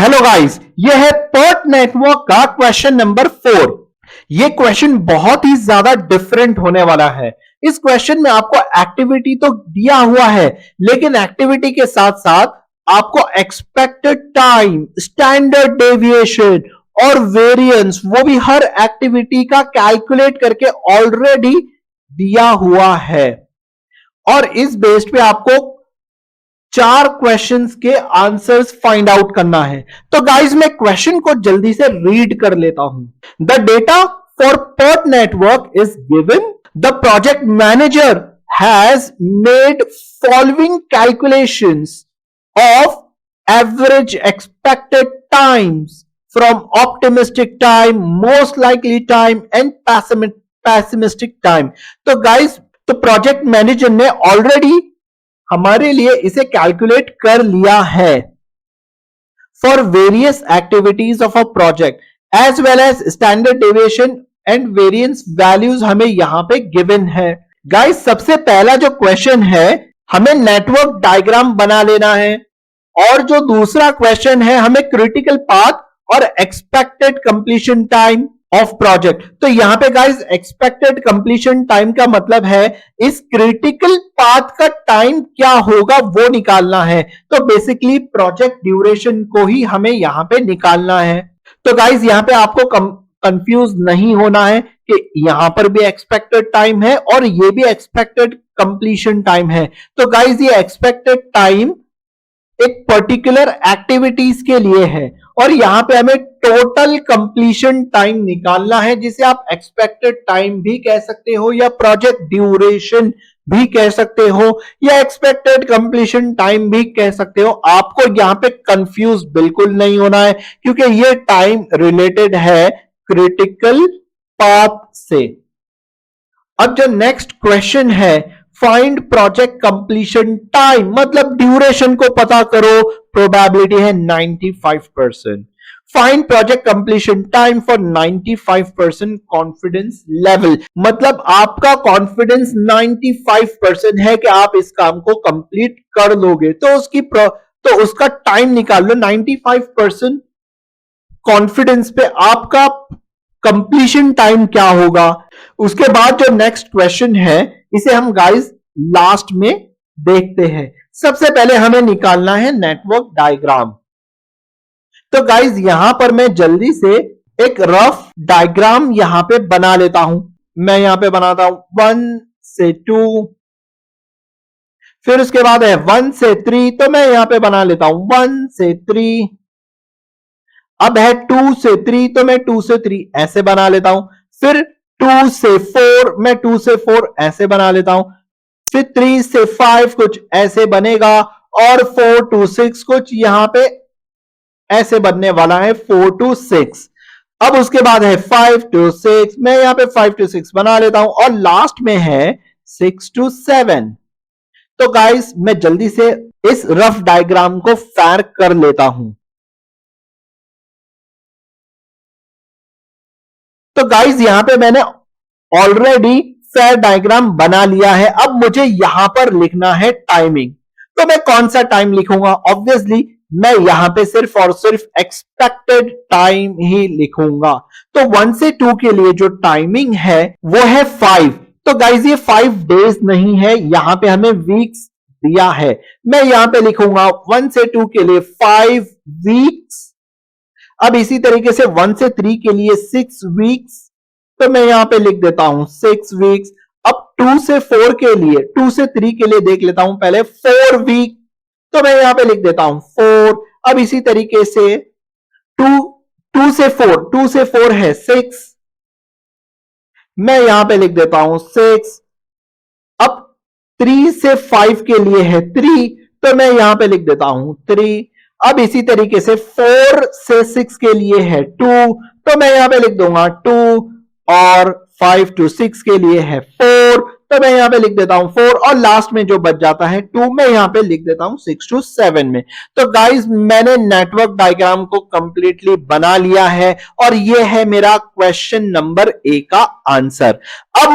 Hello guys, ये है PERT network का क्वेश्चन नंबर 4। ये क्वेश्चन बहुत ही ज्यादा डिफरेंट होने वाला है। इस क्वेश्चन में आपको एक्टिविटी तो दिया हुआ है, लेकिन एक्टिविटी के साथ साथ आपको एक्सपेक्टेड टाइम, स्टैंडर्ड डेविएशन और वेरिएंस, वो भी हर एक्टिविटी का कैलकुलेट करके ऑलरेडी दिया हुआ है। और इस बेस पे आपको 4 क्वेश्चंस के आंसर्स फाइंड आउट करना है। तो गाइस, मैं क्वेश्चन को जल्दी से रीड कर लेता हूं। The data for PERT network is given. The project manager has made following calculations of average expected times from optimistic time, most likely time and pessimistic time. तो गाइस, तो project manager ने already हमारे लिए इसे calculate कर लिया है for various activities of a project as well as standard deviation and variance values हमें यहां पे गिवन है। गाइस, सबसे पहला जो क्वेश्चन है, हमें नेटवर्क डायग्राम बना लेना है, और जो दूसरा क्वेश्चन है, हमें क्रिटिकल पाथ और expected completion time of project. तो यहां पे गाइस, एक्सपेक्टेड कंप्लीशन टाइम का मतलब है इस क्रिटिकल पाथ का टाइम क्या होगा वो निकालना है। तो बेसिकली प्रोजेक्ट ड्यूरेशन को ही हमें यहां पे निकालना है। तो गाइस, यहां पे आपको कंफ्यूज नहीं होना है कि यहां पर भी एक्सपेक्टेड टाइम है और ये भी एक्सपेक्टेड कंप्लीशन टाइम है। तो गाइस, ये एक्सपेक्टेड टाइम एक पर्टिकुलर एक्टिविटीज के लिए है, और यहां पे हमें टोटल कंप्लीशन टाइम निकालना है, जिसे आप एक्सपेक्टेड टाइम भी कह सकते हो या प्रोजेक्ट ड्यूरेशन भी कह सकते हो या एक्सपेक्टेड कंप्लीशन टाइम भी कह सकते हो। आपको यहां पे कंफ्यूज बिल्कुल नहीं होना है, क्योंकि ये टाइम रिलेटेड है क्रिटिकल पाथ से। अब जो नेक्स्ट क्वेश्चन है, फाइंड प्रोजेक्ट कंप्लीशन टाइम, मतलब ड्यूरेशन को पता करो, प्रोबेबिलिटी है 95%। Find project completion time for 95% confidence level, मतलब आपका कॉन्फिडेंस 95% है कि आप इस काम को कंप्लीट कर लोगे, तो उसका टाइम निकाल लो। 95% कॉन्फिडेंस पे आपका कंप्लीशन टाइम क्या होगा। उसके बाद जो नेक्स्ट क्वेश्चन है, इसे हम गाइस लास्ट में देखते हैं। सबसे पहले हमें निकालना है नेटवर्क डायग्राम। तो गाइस, यहां पर मैं जल्दी से एक रफ डायग्राम यहां पे बना लेता हूं। मैं यहां पे बनाता हूं 1 से 2, फिर उसके बाद है 1 से 3, तो मैं यहां पे बना लेता हूं 1 से 3। अब है 2 से 3, तो मैं 2 से 3 ऐसे बना लेता हूं। फिर 2 से 4, मैं 2 से 4 ऐसे बना लेता हूं। फिर 3 से 5 कुछ ऐसे बनेगा, और 4 to 6 कुछ यहां पे ऐसे बनने वाला है, 4 to 6। अब उसके बाद है 5 to 6, मैं यहां पे 5 to 6 बना लेता हूं, और लास्ट में है 6 to 7। तो गाइस, मैं जल्दी से इस रफ डायग्राम को फायर कर लेता हूं। तो गाइस, यहां पे मैंने ऑलरेडी फेयर डायग्राम बना लिया है। अब मुझे यहां पर लिखना है टाइमिंग। तो मैं कौन सा टाइम लिखूंगा? ऑब्वियसली मैं यहां पे सिर्फ और सिर्फ एक्सपेक्टेड टाइम ही लिखूंगा। तो 1 से 2 के लिए जो टाइमिंग है वो है 5। तो गाइस, ये 5 डेज नहीं है, यहां पे हमें वीक्स दिया है। मैं यहां पे लिखूंगा 1 से 2 के लिए 5 वीक्स। अब इसी तरीके से 1 से 3 के लिए 6 वीक्स, तो मैं यहां पे लिख देता हूं 6 वीक्स। अब 2 से 4 के लिए, 2 से 3 के लिए देख लेता हूं पहले 4 वीक, तो मैं यहां पे लिख देता हूं 4। अब इसी तरीके से 2 से 4, 2 से 4 है 6, मैं यहां पे लिख देता हूं 6। अब 3 से 5 के लिए है 3, तो मैं यहां पे लिख देता हूं 3। अब इसी तरीके से 4 से 6 के लिए है 2, तो मैं यहां पे लिख दूंगा 2, और 5 to 6 के लिए है 4, तो मैं यहां पे लिख देता हूं 4, और लास्ट में जो बच जाता है 2, मैं यहां पे लिख देता हूं 6 to 7 में। तो गाइस, मैंने नेटवर्क डायग्राम को कंप्लीटली बना लिया है, और ये है मेरा क्वेश्चन नंबर ए का आंसर। अब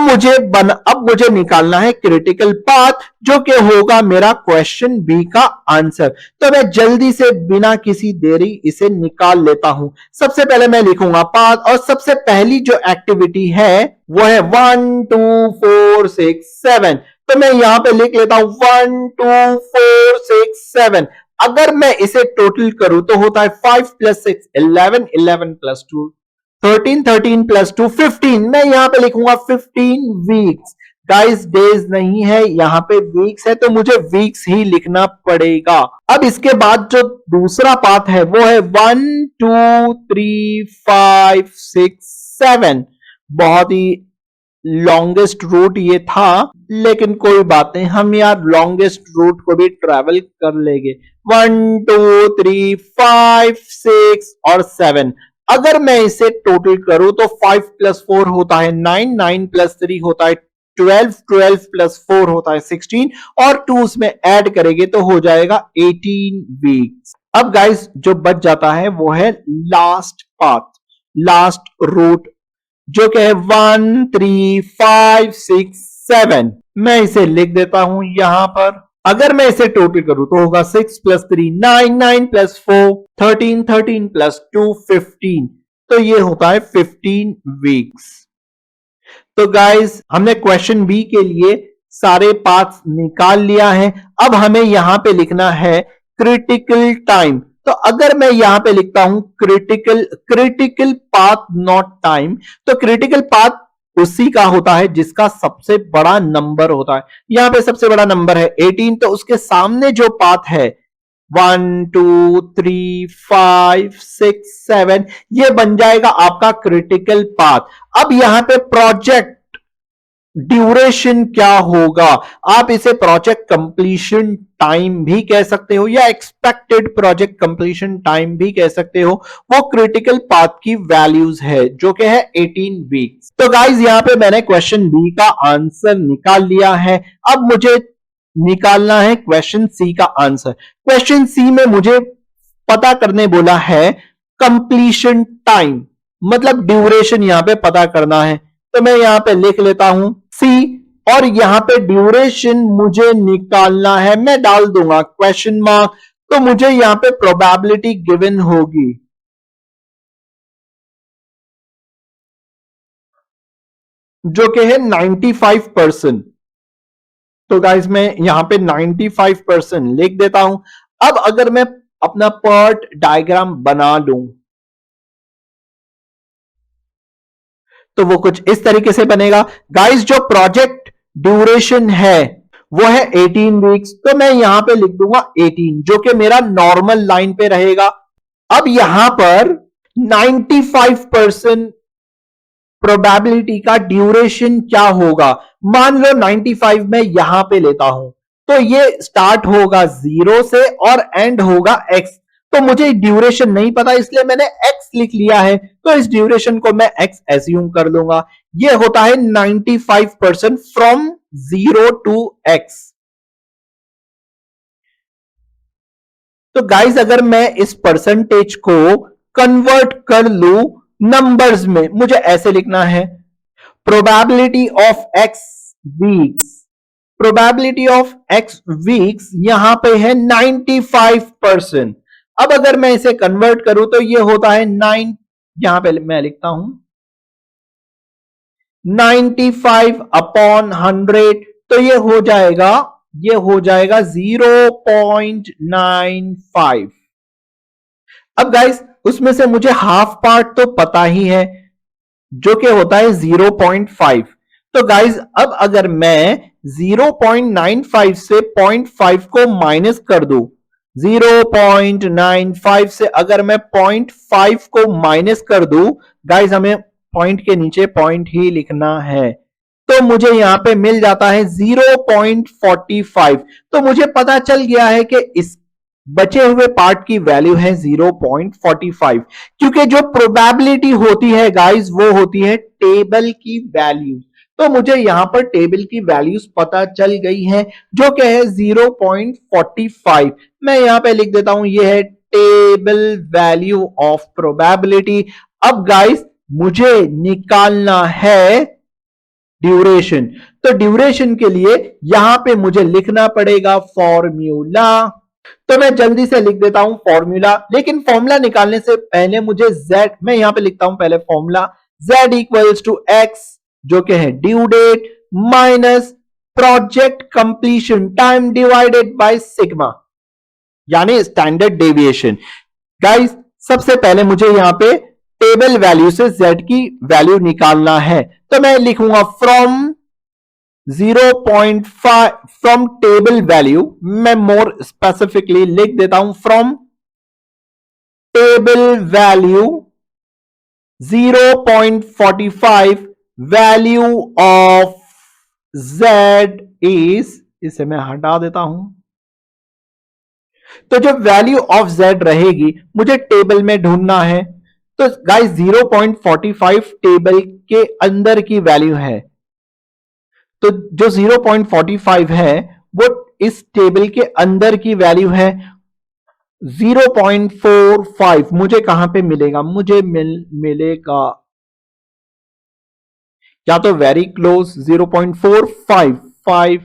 मुझे निकालना है क्रिटिकल पाथ, जो कि होगा मेरा क्वेश्चन बी का आंसर। तो मैं जल्दी से बिना किसी देरी इसे निकाल लेता हूं। सबसे पहले मैं लिखूंगा पाथ, और सबसे पहली जो एक्टिविटी है वो है 1 2 4 6 7। तो मैं यहां पे लिख लेता हूं 1 2 4 6 7। अगर मैं इसे टोटल करूं तो होता है 5 + 6 11, 11 + 2 13, 13 + 2 15। मैं यहां पे लिखूंगा 15 वीक्स। गाइस डेज नहीं है, यहां पे वीक्स है, तो मुझे वीक्स ही लिखना पड़ेगा। अब इसके बाद जो दूसरा पाथ है वो है 1 2 3 5 6 7। बहुत ही लॉन्गेस्ट रूट ये था, लेकिन कोई बात नहीं, हम यार लॉन्गेस्ट रूट को भी ट्रेवल कर लेंगे। 1 2 3 5 6 और 7। अगर मैं इसे टोटल करूं तो 5 + 4 होता है 9, 9 + 3 होता है 12, 12 + 4 होता है 16, और 2 उसमें ऐड करेंगे तो हो जाएगा 18 वीक्स। अब गाइस जो बच जाता है वो है लास्ट पाथ, लास्ट रूट, जो कि है 1 3 5 6 7। मैं इसे लिख देता हूं यहां पर। अगर मैं इसे टोटल करूं तो होगा 6 + 3 9, 9 + 4 13, 13 + 2 15। तो ये होता है 15 वीक्स। तो गाइस हमने क्वेश्चन बी के लिए सारे पाथ्स निकाल लिया है। अब हमें यहां पे लिखना है क्रिटिकल टाइम। तो अगर मैं यहां पे लिखता हूं क्रिटिकल पाथ नॉट टाइम, तो क्रिटिकल पाथ उसी का होता है जिसका सबसे बड़ा नंबर होता है। यहां पे सबसे बड़ा नंबर है 18, तो उसके सामने जो पाथ है 1 2 3 5 6 7, ये बन जाएगा आपका क्रिटिकल पाथ। अब यहां पे प्रोजेक्ट ड्यूरेशन क्या होगा? आप इसे प्रोजेक्ट कंप्लीशन टाइम भी कह सकते हो, या एक्सपेक्टेड प्रोजेक्ट कंप्लीशन टाइम भी कह सकते हो। वो क्रिटिकल पाथ की वैल्यूज है, जो कि है 18 वीक्स। तो गाइज यहां पे मैंने क्वेश्चन बी का आंसर निकाल लिया है। अब मुझे निकालना है क्वेश्चन सी का आंसर। क्वेश्चन सी में मुझे पता करने बोला है कंप्लीशन टाइम, मतलब ड्यूरेशन यहां पे पता करना है। तो मैं यहां पे लिख लेता हूं सी, और यहां पे ड्यूरेशन मुझे निकालना है, मैं डाल दूंगा क्वेश्चन मार्क। तो मुझे यहां पे प्रोबेबिलिटी गिवन होगी, जो कि है 95%। तो गाइज मैं यहां पे 95% लिख देता हूं। अब अगर मैं अपना पर्ट डायग्राम बना लूं तो वो कुछ इस तरीके से बनेगा। गाइस जो प्रोजेक्ट ड्यूरेशन है वो है 18 वीक्स, तो मैं यहां पे लिख दूंगा 18, जो कि मेरा नॉर्मल लाइन पे रहेगा। अब यहां पर 95% प्रोबेबिलिटी का ड्यूरेशन क्या होगा? मान लो 95 मैं यहां पे लेता हूं, तो ये स्टार्ट होगा 0 से और एंड होगा x। तो मुझे ड्यूरेशन नहीं पता, इसलिए मैंने x लिख लिया है, तो इस ड्यूरेशन को मैं x एज्यूम कर लूंगा। ये होता है 95% फ्रॉम 0 टू x। तो गाइस अगर मैं इस परसेंटेज को कन्वर्ट कर लू नंबर्स में, मुझे ऐसे लिखना है probability of x weeks. Probability of x weeks यहां पे है 95%। अब अगर मैं इसे कन्वर्ट करूं तो ये होता है 9, यहां पे मैं लिखता हूं 95/100। तो ये हो जाएगा 0.95। अब गाइस उसमें से मुझे हाफ पार्ट तो पता ही है, जो कि होता है 0.5। तो गाइज अब अगर मैं 0.95 से 0.5 को माइनस कर दूं, 0.95 से अगर मैं 0.5 को माइनस कर दूं, गाइज हमें पॉइंट के नीचे पॉइंट ही लिखना है, तो मुझे यहां पे मिल जाता है 0.45। तो मुझे पता चल गया है कि इस बचे हुए पार्ट की वैल्यू है 0.45, क्योंकि जो प्रोबेबिलिटी होती है गाइस वो होती है टेबल की वैल्यू। तो मुझे यहां पर टेबल की वैल्यूज पता चल गई हैं, जो कि है 0.45। मैं यहां पे लिख देता हूं ये है टेबल वैल्यू ऑफ प्रोबेबिलिटी। अब गाइस मुझे निकालना है ड्यूरेशन। तो ड्यूरेशन के लिए यहां पे मुझे लिखना पड़ेगा फॉर्मूला। तो मैं जल्दी से लिख देता हूं फॉर्मूला, लेकिन फॉर्मूला निकालने से पहले मुझे z, मैं यहां पे लिखता हूं पहले formula, z equals to x जो कि है due date minus project completion time divided by sigma, यानी स्टैंडर्ड डेविएशन। गाइस सबसे पहले मुझे यहां पे टेबल वैल्यू से z की वैल्यू निकालना है, तो मैं लिखूंगा फ्रॉम 0.5 फ्रॉम टेबल वैल्यू, मैं मोर स्पेसिफिकली लिख देता हूं from table value 0.45 value of z is, इसे मैं हटा देता हूं। तो जो वैल्यू ऑफ z रहेगी मुझे टेबल में ढूंढना है। तो गाइस 0.45 टेबल के अंदर की वैल्यू है, तो जो 0.45 है वो इस टेबल के अंदर की वैल्यू है। 0.45 मुझे कहां पे मिलेगा, मुझे मिलेगा या तो वेरी क्लोज 0.455,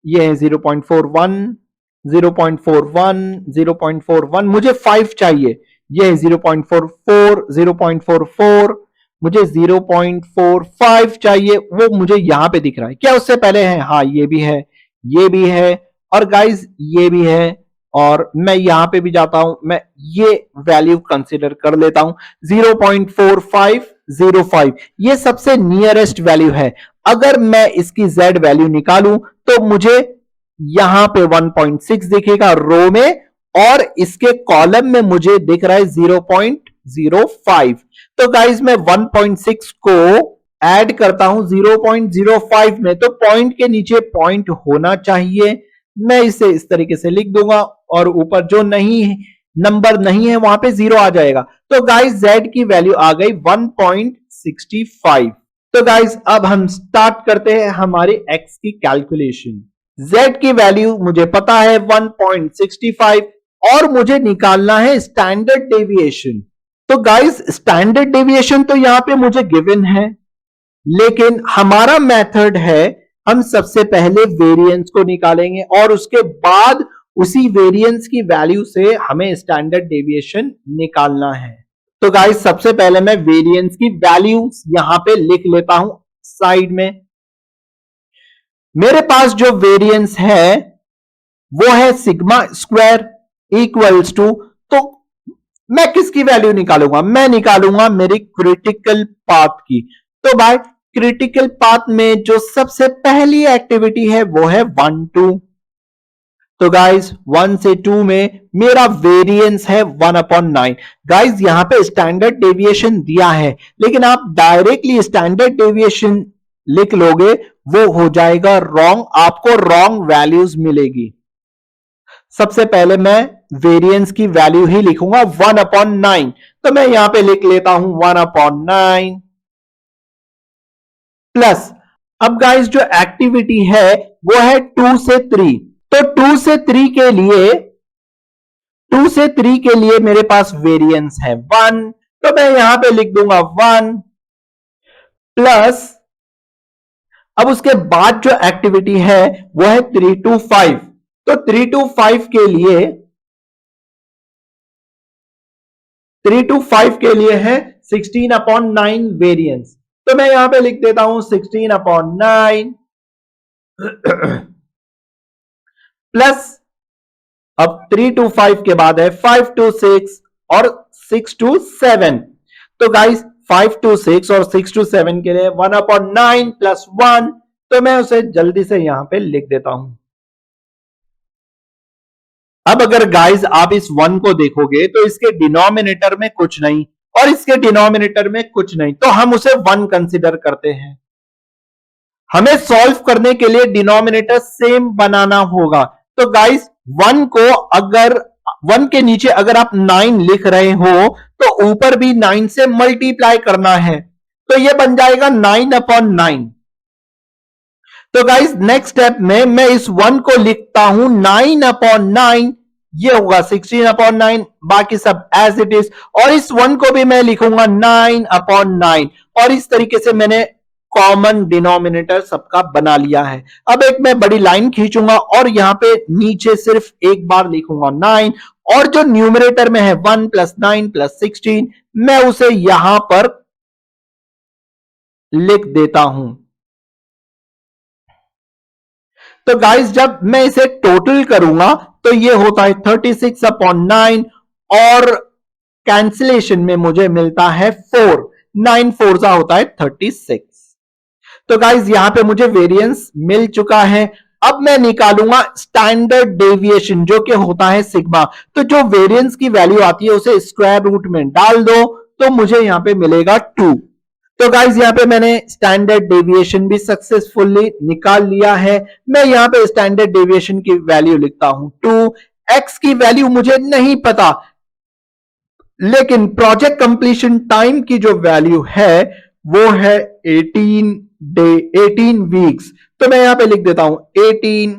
ये है 0.41, 0.41, 0.41, मुझे 5 चाहिए, ये है 0.44, 0.44, मुझे 0.45 चाहिए, वो मुझे यहां पे दिख रहा है। क्या उससे पहले है? हाँ ये भी है, ये भी है, और गाइस ये भी है, और मैं यहां पे भी जाता हूं, मैं ये वैल्यू कंसीडर कर लेता हूं 0.4505, ये सबसे नियरेस्ट वैल्यू है। अगर मैं इसकी z वैल्यू निकालूं तो मुझे यहां पे 1.6 दिखेगा रो में, और इसके कॉलम में मुझे दिख रहा है 0.05। तो गाइस मैं 1.6 को ऐड करता हूं 0.05 में, तो पॉइंट के नीचे पॉइंट होना चाहिए। मैं इसे इस तरीके से लिख दूंगा, और ऊपर जो नहीं नंबर नहीं है वहां पे 0 आ जाएगा। तो गाइस z की वैल्यू आ गई 1.65। तो गाइस अब हम स्टार्ट करते हैं हमारी x की कैलकुलेशन। z की वैल्यू मुझे पता है 1.65, और मुझे निकालना है स्टैंडर्ड डेविएशन। तो गाइस स्टैंडर्ड डेविएशन तो यहां पे मुझे गिवन है, लेकिन हमारा मेथड है हम सबसे पहले वेरिएंस को निकालेंगे और उसके बाद उसी वेरिएंस की वैल्यू से हमें स्टैंडर्ड डेविएशन निकालना है। तो गाइस सबसे पहले मैं वेरिएंस की वैल्यू यहां पे लिख लेता हूं साइड में। मेरे पास जो वेरिएंस है वो है सिग्मा स्क्वायर इक्वल्स टू, तो मैं किसकी वैल्यू निकालूंगा? मैं निकालूंगा मेरी क्रिटिकल पाथ की। तो भाई क्रिटिकल पाथ में जो सबसे पहली एक्टिविटी है वो है 1 2। तो गाइस 1 से 2 में मेरा वेरिएंस है 1/9। गाइस यहां पे स्टैंडर्ड डेविएशन दिया है, लेकिन आप डायरेक्टली स्टैंडर्ड डेविएशन लिख लोगे वो हो जाएगा रॉन्ग, आपको रॉन्ग वैल्यूज मिलेगी। सबसे पहले मैं वेरिएंस की वैल्यू ही लिखूंगा 1/9। तो मैं यहां पे लिख लेता हूं 1/9 प्लस, अब गाइस जो एक्टिविटी है वो है 2 से 3। तो 2 से 3 के लिए 2 से 3 के लिए मेरे पास वेरिएंस है 1, तो मैं यहां पे लिख दूंगा 1 प्लस, अब उसके बाद जो एक्टिविटी है वो है 3 to 5। तो 3 to 5 के लिए 3 to 5 के लिए है 16/9 वेरिएंस। तो मैं यहां पे लिख देता हूं 16/9 प्लस, अब 3 to 5 के बाद है 5 to 6 और 6 to 7। तो गाइस 5 to 6 और 6 to 7 के लिए 1/9 प्लस 1, तो मैं उसे जल्दी से यहां पे लिख देता हूं। अब अगर गाइस आप इस 1 को देखोगे तो इसके डिनोमिनेटर में कुछ नहीं और इसके डिनोमिनेटर में कुछ नहीं, तो हम उसे 1 कंसीडर करते हैं। हमें सॉल्व करने के लिए डिनोमिनेटर सेम बनाना होगा। तो गाइस 1 को अगर 1 के नीचे अगर आप 9 लिख रहे हो तो ऊपर भी 9 से मल्टीप्लाई करना है, तो यह बन जाएगा 9/9। तो गाइस नेक्स्ट स्टेप में मैं इस 1 को लिखता हूं 9/9, ये होगा 16/9, बाकी सब एज इट इज, और इस 1 को भी मैं लिखूंगा 9/9, और इस तरीके से मैंने कॉमन डिनोमिनेटर सबका बना लिया है। अब एक मैं बड़ी लाइन खींचूंगा और यहां पे नीचे सिर्फ एक बार लिखूंगा 9, और जो न्यूमरेटर में है 1 + 9 + 16, मैं उसे यहां पर लिख देता हूं। तो गाइस जब मैं इसे टोटल करूंगा तो ये होता है 36/9, और कैंसिलेशन में मुझे मिलता है 4, 9 4 सा होता है 36। तो गाइस यहां पे मुझे वेरिएंस मिल चुका है। अब मैं निकालूंगा स्टैंडर्ड डेविएशन जो कि होता है सिग्मा। तो जो वेरिएंस की वैल्यू आती है उसे स्क्वायर रूट में डाल दो तो मुझे यहां पे मिलेगा 2। तो गाइस यहां पे मैंने स्टैंडर्ड डेविएशन भी सक्सेसफुली निकाल लिया है। मैं यहां पे स्टैंडर्ड डेविएशन की वैल्यू लिखता हूं 2। एक्स की वैल्यू मुझे नहीं पता, लेकिन प्रोजेक्ट कंप्लीशन टाइम की जो वैल्यू है वो है 18 वीक्स। तो मैं यहां पे लिख देता हूं 18।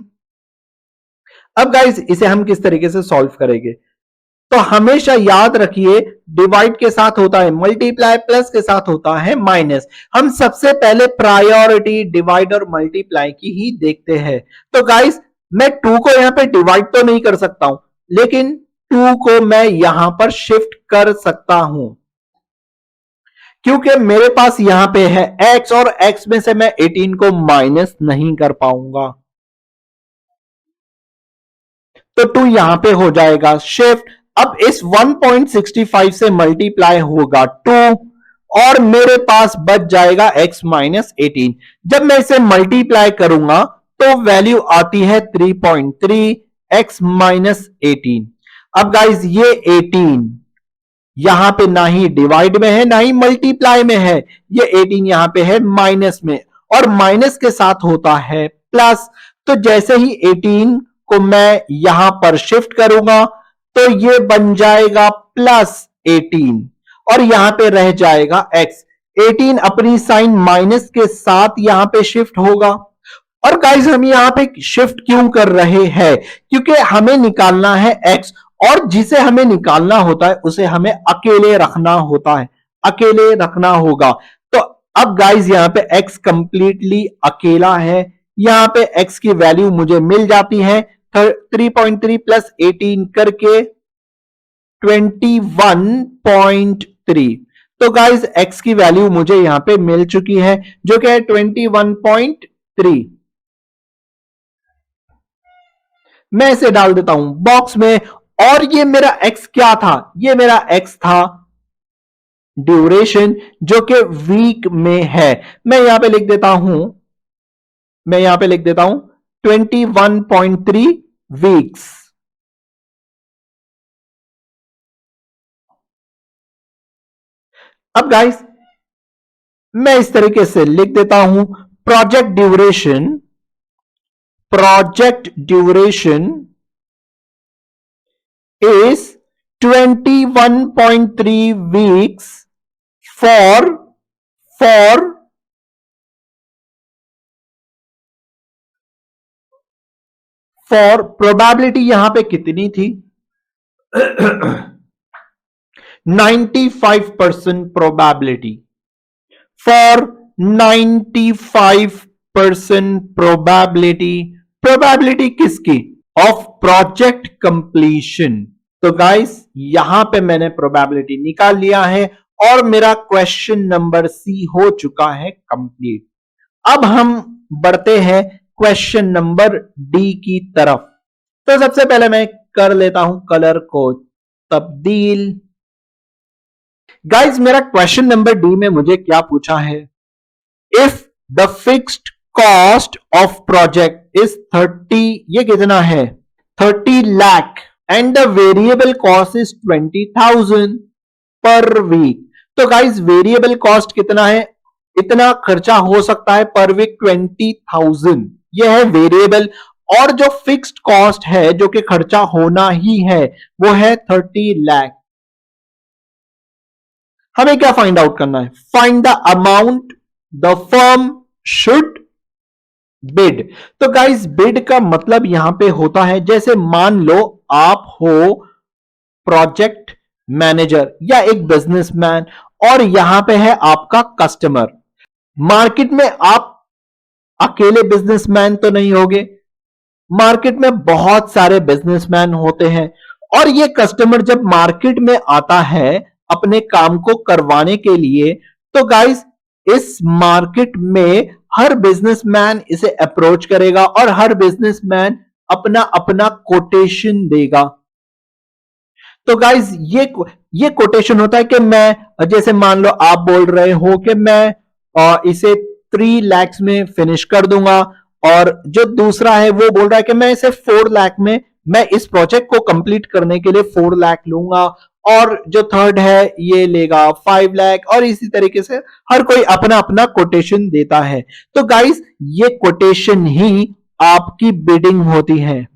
अब गाइस इसे हम किस तरीके से सॉल्व करेंगे, तो हमेशा याद रखिए डिवाइड के साथ होता है मल्टीप्लाई, प्लस के साथ होता है माइनस। हम सबसे पहले प्रायोरिटी डिवाइड और मल्टीप्लाई की ही देखते हैं। तो गाइस मैं 2 को यहां पे डिवाइड तो नहीं कर सकता हूं, लेकिन 2 को मैं यहां पर शिफ्ट कर सकता हूं, क्योंकि मेरे पास यहां पे है x और x में से मैं 18 को माइनस नहीं कर पाऊंगा। तो 2 यहां पे हो जाएगा शिफ्ट। अब इस 1.65 से मल्टीप्लाई होगा 2, और मेरे पास बच जाएगा x माइनस 18। जब मैं इसे मल्टीप्लाई करूंगा तो वैल्यू आती है 3.3 x माइनस 18। अब गाइज ये 18 यहां पे ना ही डिवाइड में है ना ही मल्टीप्लाई में है, ये 18 यहां पे है माइनस में, और माइनस के साथ होता है प्लस। तो जैसे ही 18 को मैं यहां पर शिफ्ट करूंगा तो ये बन जाएगा +18, और यहां पे रह जाएगा x। 18 अपनी साइन माइनस के साथ यहां पे शिफ्ट होगा। और गाइस हम यहां पे शिफ्ट क्यों कर रहे हैं, क्योंकि हमें निकालना है x, और जिसे हमें निकालना होता है उसे हमें अकेले रखना होता है, अकेले रखना होगा। तो अब गाइस यहां पे x कंप्लीटली अकेला है। यहां पे x की वैल्यू मुझे मिल जाती है 3.3 + 18 करके 21.3। तो गाइस x की वैल्यू मुझे यहां पे मिल चुकी है जो कि है 21.3। मैं इसे डाल देता हूं बॉक्स में। और ये मेरा x क्या था, ये मेरा x था ड्यूरेशन जो कि वीक में है। मैं यहां पे लिख देता हूं, मैं यहां पे लिख देता हूं 21.3 वीक्स। अब गाइस मैं इस तरीके से लिख देता हूं project duration is 21.3 weeks for probability यहां पे कितनी थी 95% प्रोबेबिलिटी, फॉर 95% प्रोबेबिलिटी। प्रोबेबिलिटी किसकी, ऑफ प्रोजेक्ट कंप्लीशन। तो गाइस यहां पे मैंने प्रोबेबिलिटी निकाल लिया है और मेरा क्वेश्चन नंबर सी हो चुका है कंप्लीट। अब हम बढ़ते हैं क्वेश्चन नंबर डी की तरफ। तो सबसे पहले मैं कर लेता हूं कलर को तब्दील। गाइस मेरा क्वेश्चन नंबर डी में मुझे क्या पूछा है, if the fixed cost of project is 30, ये कितना है 30 lakh, and the variable cost is 20,000 per week. तो गाइस वेरिएबल कॉस्ट कितना है, इतना खर्चा हो सकता है पर वीक 20,000, यह है वेरिएबल। और जो फिक्स्ड कॉस्ट है जो कि खर्चा होना ही है वो है 30 लाख। हमें क्या फाइंड आउट करना है, find the amount the firm should bid. तो गाइस बिड का मतलब यहां पे होता है, जैसे मान लो आप हो प्रोजेक्ट मैनेजर या एक बिजनेसमैन और यहां पे है आपका कस्टमर। मार्केट में आप अकेले बिजनेसमैन तो नहीं होगे, मार्केट में बहुत सारे बिजनेसमैन होते हैं और ये कस्टमर जब मार्केट में आता है अपने काम को करवाने के लिए, तो गाइस इस मार्केट में हर बिजनेसमैन इसे अप्रोच करेगा और हर बिजनेसमैन अपना अपना कोटेशन देगा। तो गाइस ये कोटेशन होता है कि मैं, जैसे मान लो आप बोल रहे हो कि मैं इसे 3 लाख में फिनिश कर दूंगा, और जो दूसरा है वो बोल रहा है कि मैं इसे 4 लाख में, मैं इस प्रोजेक्ट को कंप्लीट करने के लिए 4 लाख लूंगा, और जो थर्ड है ये लेगा 5 लाख, और इसी तरीके से हर कोई अपना अपना कोटेशन देता है। तो गाइस ये कोटेशन ही आपकी बिडिंग होती है,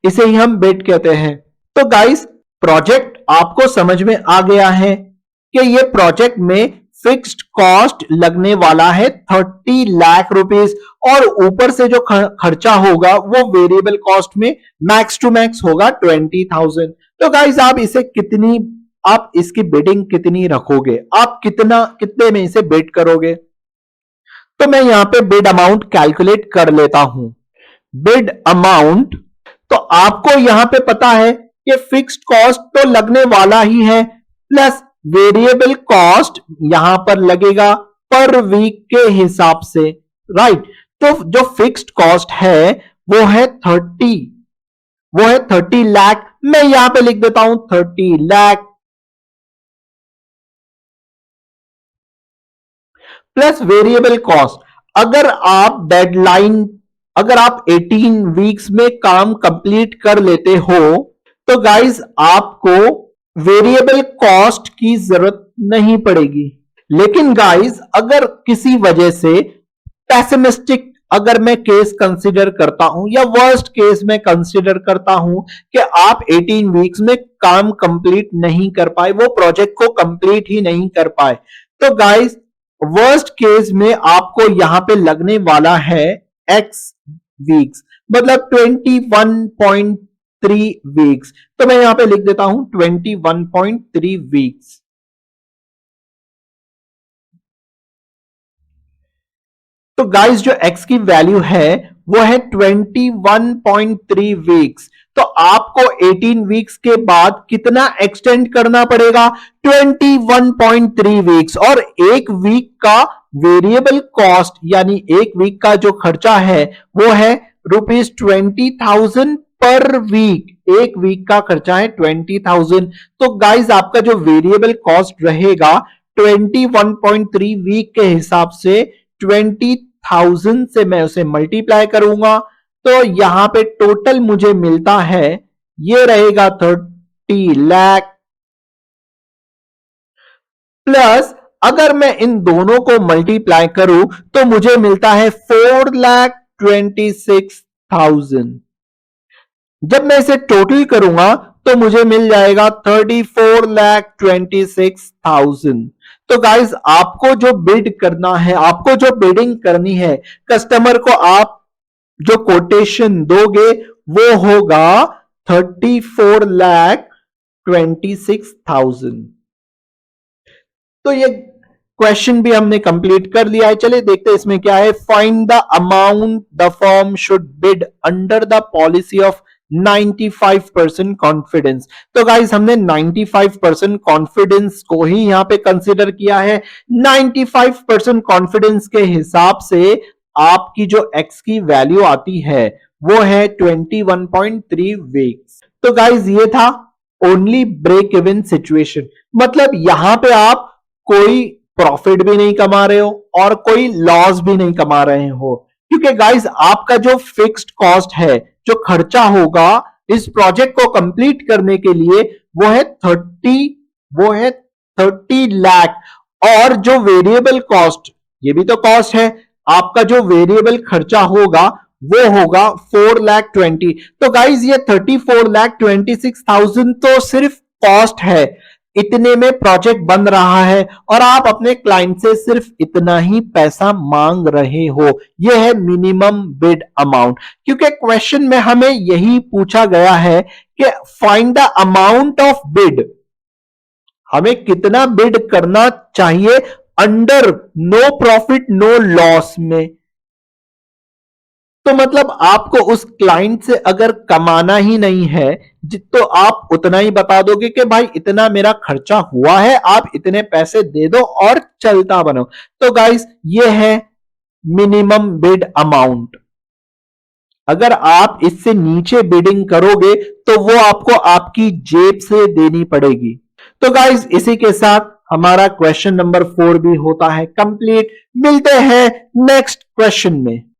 इसे ही हम बिड कहते हैं। तो गाइस प्रोजेक्ट आपको समझ में आ गया है कि ये प्रोजेक्ट में फिक्स्ड कॉस्ट लगने वाला है 30 लाख रुपीस, और ऊपर से जो खर्चा होगा वो वेरिएबल कॉस्ट में मैक्स टू मैक्स होगा 20,000। तो गाइस आप इसकी बिडिंग कितनी रखोगे, आप कितने में इसे बिड करोगे? तो मैं यहां पे बिड अमाउंट कैलकुलेट कर लेता हूं। बिड अमाउंट, तो आपको यहां पे पता है कि फिक्स्ड कॉस्ट तो लगने वाला ही है, प्लस वेरिएबल कॉस्ट यहां पर लगेगा पर वीक के हिसाब से, राइट। तो जो फिक्स्ड कॉस्ट है वो है 30 लाख। मैं यहां पे लिख देता हूं 30 लाख प्लस वेरिएबल कॉस्ट। अगर आप 18 वीक्स में काम कंप्लीट कर लेते हो तो गाइस आपको वेरिएबल कॉस्ट की जरूरत नहीं पड़ेगी। लेकिन गाइस अगर किसी वजह से पैसिमिस्टिक अगर मैं केस कंसीडर करता हूं, या वर्स्ट केस में कंसीडर करता हूं कि आप 18 वीक्स में काम कंप्लीट नहीं कर पाए, वो प्रोजेक्ट को कंप्लीट ही नहीं कर पाए, तो गाइस वर्स्ट केस में आपको यहां पे लगने वाला है एक्स वीक्स, मतलब 21.3 वीक्स। तो मैं यहां पे लिख देता हूं 21.3 वीक्स। तो गाइस जो x की वैल्यू है वो है 21.3 वीक्स। तो आपको 18 वीक्स के बाद कितना एक्सटेंड करना पड़ेगा? 21.3 वीक्स। और एक वीक का वेरिएबल कॉस्ट यानी एक वीक का जो खर्चा है वो है ₹20,000 पर वीक। एक वीक का खर्चा है 20,000। तो गाइस आपका जो वेरिएबल कॉस्ट रहेगा 21.3 वीक के हिसाब से 20,000 से मैं उसे मल्टीप्लाई करूंगा, तो यहां पे टोटल मुझे मिलता है, ये रहेगा 30 लाख, प्लस अगर मैं इन दोनों को मल्टीप्लाई करूं तो मुझे मिलता है 4,26,000। जब मैं इसे टोटल करूंगा तो मुझे मिल जाएगा 34,26,000। तो गाइस आपको जो बिड करना है, आपको जो बिडिंग करनी है, कस्टमर को आप जो कोटेशन दोगे वो होगा 34,26,000। तो ये क्वेश्चन भी हमने कंप्लीट कर लिया है। चलिए देखते हैं इसमें क्या है। Find the amount the firm should bid under the policy of 95% confidence. तो गाइस हमने 95% कॉन्फिडेंस को ही यहां पे कंसिडर किया है। 95% कॉन्फिडेंस के हिसाब से आपकी जो एक्स की वैल्यू आती है वो है 21.3 वीक्स। तो गाइस ये था ओनली ब्रेक इवन सिचुएशन, मतलब यहां पे आप कोई प्रॉफिट भी नहीं कमा रहे हो और कोई लॉस भी नहीं कमा रहे हो, क्योंकि गाइस आपका जो फिक्स्ड कॉस्ट है, जो खर्चा होगा इस प्रोजेक्ट को कंप्लीट करने के लिए वो है 30 लाख। और जो वेरिएबल कॉस्ट, ये भी तो कॉस्ट है, आपका जो वेरिएबल खर्चा होगा वो होगा 4,20,000। तो गाइज ये 34,26,000 तो सिर्फ कॉस्ट है, इतने में प्रोजेक्ट बन रहा है और आप अपने क्लाइंट से सिर्फ इतना ही पैसा मांग रहे हो। यह है मिनिमम बिड अमाउंट, क्योंकि क्वेश्चन में हमें यही पूछा गया है कि find the amount of bid, हमें कितना बिड करना चाहिए under no profit no loss में, तो मतलब आपको उस क्लाइंट से अगर कमाना ही नहीं है तो आप उतना ही बता दोगे कि भाई इतना मेरा खर्चा हुआ है, आप इतने पैसे दे दो और चलता बनो। तो गाइस ये है मिनिमम बिड अमाउंट। अगर आप इससे नीचे बिडिंग करोगे तो वो आपको आपकी जेब से देनी पड़ेगी। तो गाइस इसी के साथ हमारा क्वेश्चन नंबर 4 भी होता है कंप्लीट। मिलते हैं नेक्स्ट क्वेश्चन में।